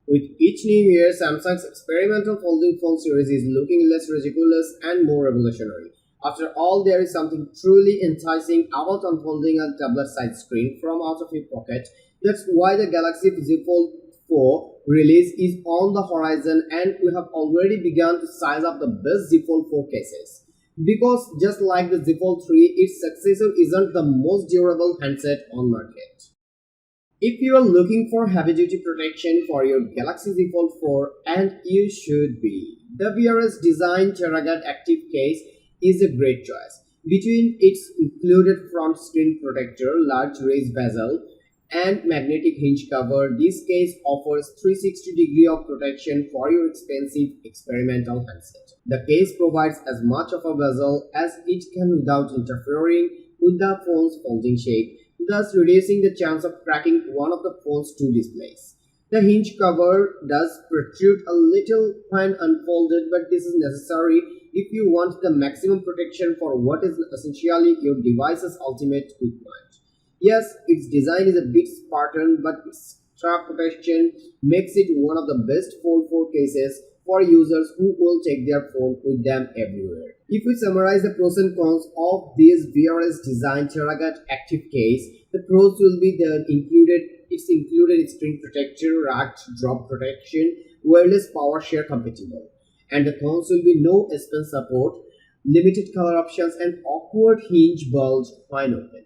With each new year, Samsung's experimental folding phone series is looking less ridiculous and more revolutionary. After all, there is something truly enticing about unfolding a tablet-sized screen from out of your pocket. That's why the Galaxy Z Fold 4 release is on the horizon, and we have already begun to size up the best Z Fold 4 cases. Because just like the Z Fold 3, its successor isn't the most durable handset on market. If you are looking for heavy-duty protection for your Galaxy Z Fold 4, and you should be, the VRS Design TerraGuard Active Case is a great choice. Between its included front screen protector, large raised bezel, and magnetic hinge cover, this case offers 360 degrees of protection for your expensive experimental handset. The case provides as much of a bezel as it can without interfering with the phone's folding shape, thus reducing the chance of cracking one of the phone's two displays. The hinge cover does protrude a little when unfolded, but this is necessary if you want the maximum protection for what is essentially your device's ultimate weak point. Yes, its design is a bit Spartan, but its extra protection makes it one of the best Fold 4 cases for users who will take their phone with them everywhere. If we summarize the pros and cons of this VRS Design TerraGuard Active Case, the pros will be it's included screen protector, racked drop protection, wireless power share compatible. And the cons will be no S Pen support, limited color options, and awkward hinge bulge when open.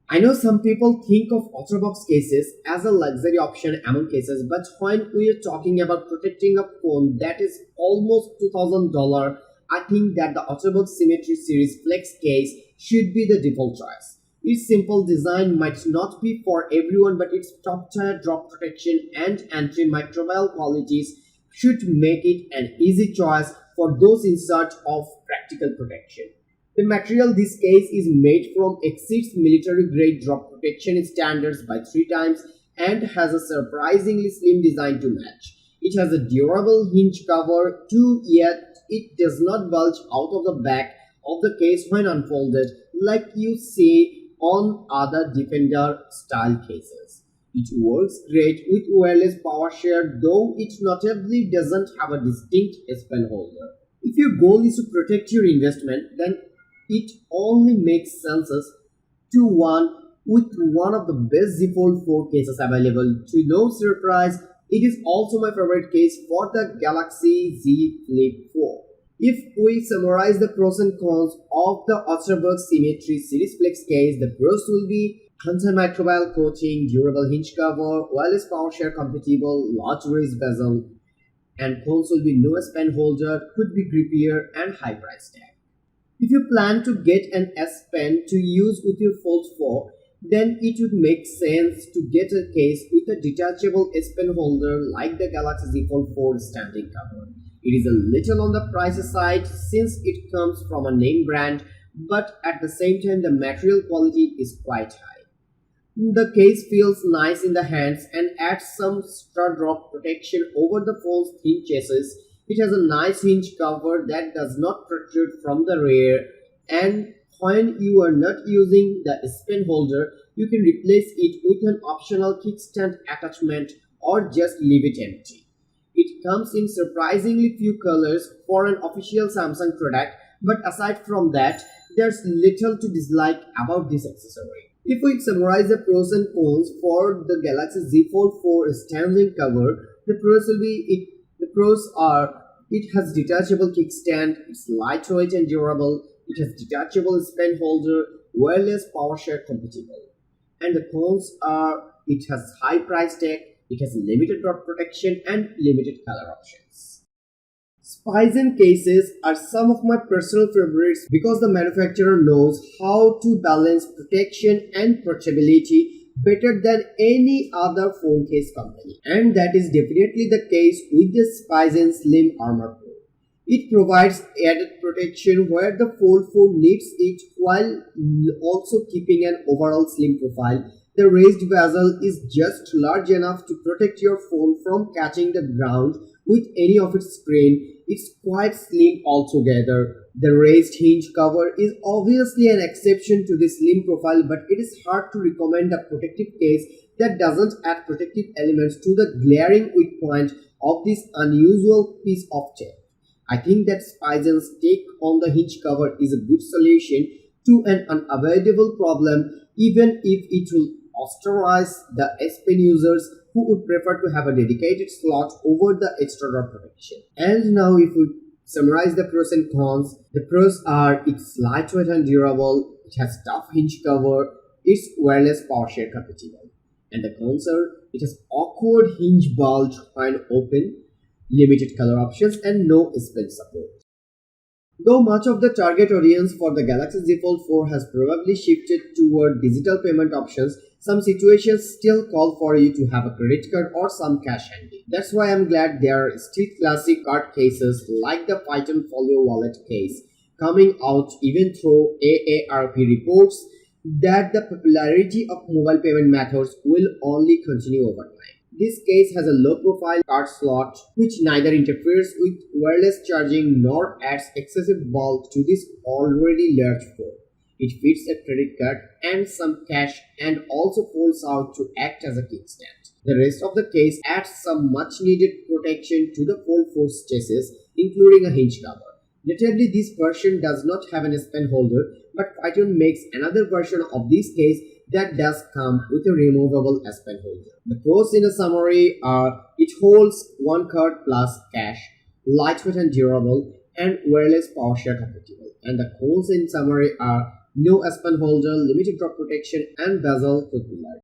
I know some people think of Otterbox cases as a luxury option among cases, but when we are talking about protecting a phone that is almost $2,000, I think that the Otterbox Symmetry series Flex case should be the default choice. Its simple design might not be for everyone, but its top-tier drop protection and antimicrobial qualities should make it an easy choice for those in search of practical protection. The material this case is made from exceeds military-grade drop protection standards by 3 times and has a surprisingly slim design to match. It has a durable hinge cover too, yet it does not bulge out of the back of the case when unfolded like you see on other Defender-style cases. It works great with wireless power share, though it notably doesn't have a distinct S Pen holder. If your goal is to protect your investment, then it only makes sense to one with one of the best Z Fold 4 cases available. To no surprise, it is also my favorite case for the Galaxy Z Flip 4. If we summarize the pros and cons of the Otterbox Symmetry Series Flex case, the pros will be antimicrobial coating, durable hinge cover, wireless power share compatible, large raised bezel, and cons will be no S Pen holder, could be grippier, and high price tag. If you plan to get an S Pen to use with your Fold 4, then it would make sense to get a case with a detachable S Pen holder like the Galaxy Z Fold 4 standing cover. It is a little on the pricey side since it comes from a name brand, but at the same time the material quality is quite high. The case feels nice in the hands and adds some extra drop protection over the phone's thin chassis. It has a nice hinge cover that does not protrude from the rear, and when you are not using the S Pen holder, you can replace it with an optional kickstand attachment or just leave it empty. It comes in surprisingly few colors for an official Samsung product, but aside from that, there's little to dislike about this accessory. If we summarize the pros and cons for the Galaxy Z Fold 4 standing cover, the pros are it has detachable kickstand, it's lightweight and durable, it has detachable S Pen holder, wireless power share compatible. And the cons are it has high price tag, it has limited drop protection and limited color options. Spies and Cases are some of my personal favorites because the manufacturer knows how to balance protection and portability better than any other phone case company. And that is definitely the case with the Spies and Slim Armor Pro. It provides added protection where the Fold 4 needs it while also keeping an overall slim profile. The raised bezel is just large enough to protect your phone from catching the ground with any of its screen. It's quite slim altogether. The raised hinge cover is obviously an exception to this slim profile, but it is hard to recommend a protective case that doesn't add protective elements to the glaring weak point of this unusual piece of tech. I think that Spizen's take on the hinge cover is a good solution to an unavoidable problem, even if it will ostracize the S Pen users who would prefer to have a dedicated slot over the extra drop protection. And now if we summarize the pros and cons, the pros are it's lightweight and durable, it has tough hinge cover, it's wireless power share compatible. And the cons are it has awkward hinge bulge when open, limited color options and no S Pen support. Though much of the target audience for the Galaxy Z Fold 4 has probably shifted toward digital payment options, some situations still call for you to have a credit card or some cash handy. That's why I'm glad there are still classic card cases like the Python Folio wallet case coming out, even though AARP reports that the popularity of mobile payment methods will only continue over time. This case has a low-profile card slot which neither interferes with wireless charging nor adds excessive bulk to this already large phone. It fits a credit card and some cash and also folds out to act as a kickstand. The rest of the case adds some much-needed protection to the Fold 4's chassis, including a hinge cover. Notably, this version does not have an S Pen holder, but Python makes another version of this case that does come with a removable S Pen holder. The pros in a summary are it holds one card plus cash, lightweight and durable, and wireless power share compatible. And the cons in summary are no S Pen holder, limited drop protection, and bezel popularity.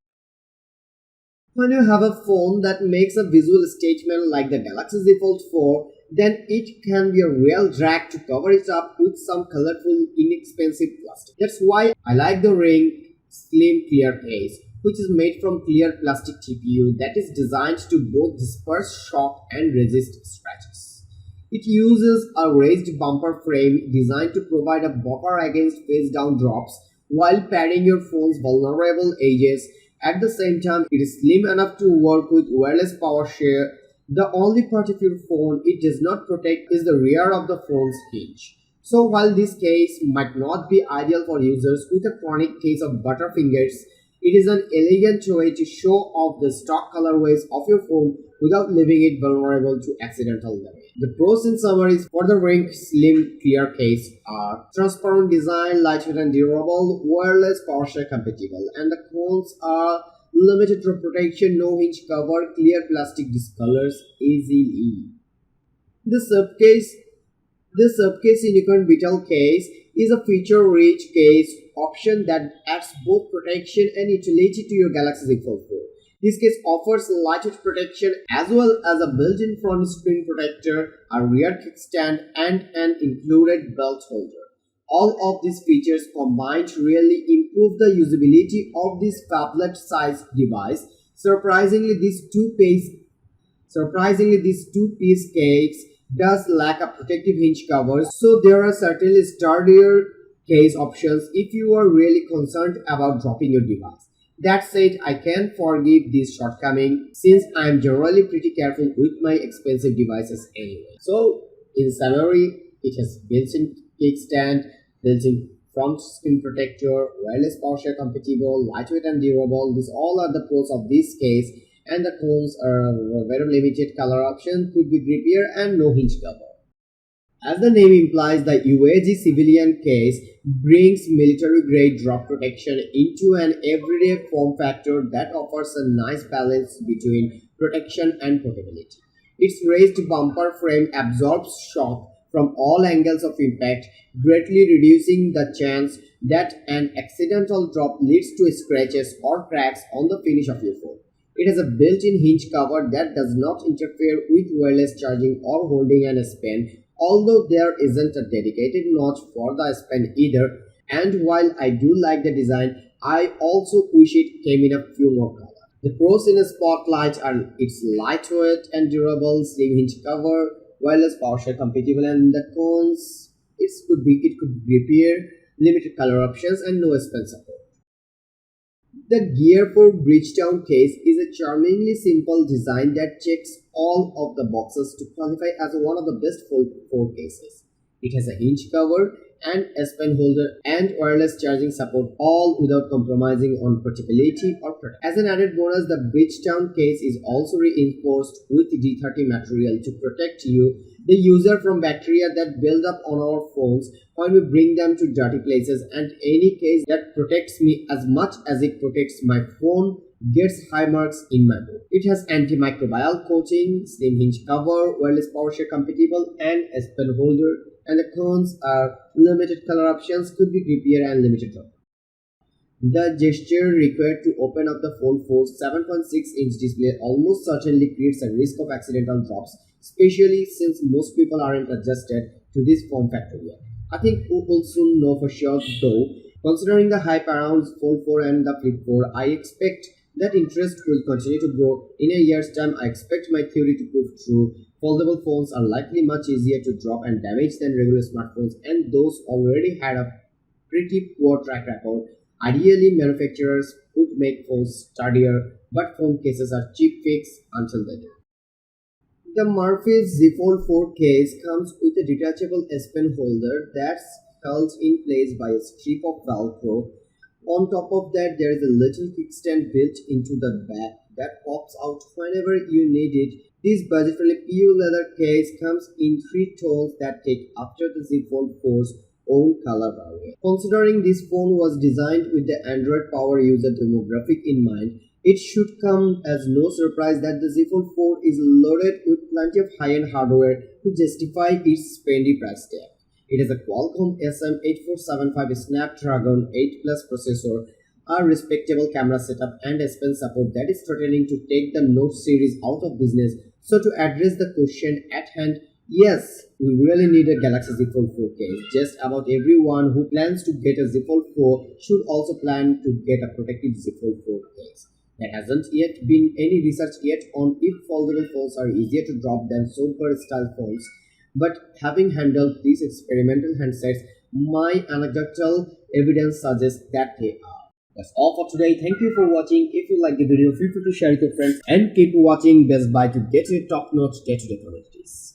When you have a phone that makes a visual statement like the Galaxy Z Fold 4, then it can be a real drag to cover it up with some colorful, inexpensive plastic. That's why I like the Ring Slim Clear case, which is made from clear plastic TPU that is designed to both disperse shock and resist scratches. It uses a raised bumper frame designed to provide a buffer against face-down drops while padding your phone's vulnerable edges. At the same time, it is slim enough to work with wireless power share. The only part of your phone it does not protect is the rear of the phone's hinge. So while this case might not be ideal for users with a chronic case of butterfingers, it is an elegant way to show off the stock colorways of your phone without leaving it vulnerable to accidental damage. The pros in summary for the Ring Slim Clear case are transparent design, lightweight and durable, wireless power share compatible, and the cons are limited drop protection, no hinge cover, clear plastic discolors easily. The subcase unicorn beetle case is a feature-rich case option that adds both protection and utility to your Galaxy Z Fold 4. This case offers lightweight protection as well as a built-in front screen protector, a rear kickstand, and an included belt holder. All of these features combined really improve the usability of this phablet-sized device. Surprisingly, this two-piece case does lack a protective hinge cover, so there are certainly sturdier case options if you are really concerned about dropping your device. That said, I can forgive this shortcoming since I am generally pretty careful with my expensive devices anyway. So, in summary, it has built-in kickstand, built-in front screen protector, wireless power share compatible, lightweight and durable. These all are the pros of this case, and the cons are very limited color option, could be grippier, and no hinge cover. As the name implies, the UAG Civilian case brings military-grade drop protection into an everyday form factor that offers a nice balance between protection and portability. Its raised bumper frame absorbs shock from all angles of impact, greatly reducing the chance that an accidental drop leads to scratches or cracks on the finish of your phone. It has a built-in hinge cover that does not interfere with wireless charging or holding an S Pen, although there isn't a dedicated notch for the S Pen either, and while I do like the design, I also wish it came in a few more colors. The pros in a spotlight are its lightweight and durable slim hinge cover, wireless power share compatible, and the cons it could be grippier, limited color options, and no S Pen support. The Gear 4 Bridgetown case is a charmingly simple design that checks all of the boxes to qualify as one of the best Fold 4 cases. It has a hinge cover and S Pen holder and wireless charging support, all without compromising on portability or protection. As an added bonus, the Bridgetown case is also reinforced with D30 material to protect the user from bacteria that build up on our phones when we bring them to dirty places, and any case that protects me as much as it protects my phone gets high marks in my book. It has antimicrobial coating, slim hinge cover, wireless power share compatible, and S Pen holder, and the cons are limited color options, could be grippier, and limited drop. The gesture required to open up the Fold 4's 7.6-inch display almost certainly creates a risk of accidental drops, especially since most people aren't adjusted to this form factor yet. I think we will soon know for sure though. Considering the hype around Fold 4 and the Flip 4, I expect that interest will continue to grow. In a year's time, I expect my theory to prove true. Foldable phones are likely much easier to drop and damage than regular smartphones, and those already had a pretty poor track record. Ideally, manufacturers would make phones sturdier, but phone cases are cheap fix until they do. The Murphy's Z Fold 4 case comes with a detachable S Pen holder that's held in place by a strip of Velcro. On top of that, there is a little kickstand built into the back that pops out whenever you need it. This budget-friendly PU leather case comes in 3 tones that take after the Z Fold 4's own color variant. Considering this phone was designed with the Android power user demographic in mind, it should come as no surprise that the Z Fold 4 is loaded with plenty of high-end hardware to justify its spendy price tag. It has a Qualcomm SM8475 Snapdragon 8 Plus processor, a respectable camera setup, and S Pen support that is threatening to take the Note series out of business. So to address the question at hand, yes, we really need a Galaxy Z Fold 4 case. Just about everyone who plans to get a Z Fold 4 should also plan to get a protected Z Fold 4 case. There hasn't yet been any research yet on if foldable phones are easier to drop than sober style phones, but having handled these experimental handsets, my anecdotal evidence suggests that they are. That's all for today. Thank you for watching. If you like the video, feel free to share it with your friends and keep watching Best Buy to get your top-notch day-to-day commodities.